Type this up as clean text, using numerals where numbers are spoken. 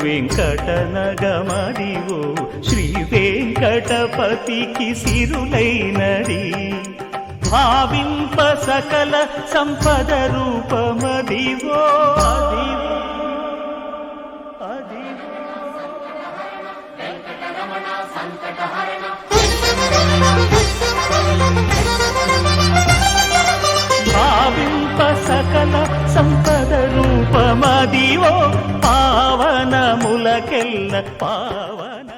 వెంకటనగమదివో శ్రీ వెంకటపతికి సిరులైనది భావింప సకల సంపద రూపమదివో భావింప సకల సంపద రూపమదివో పావనములకెల్ల పావన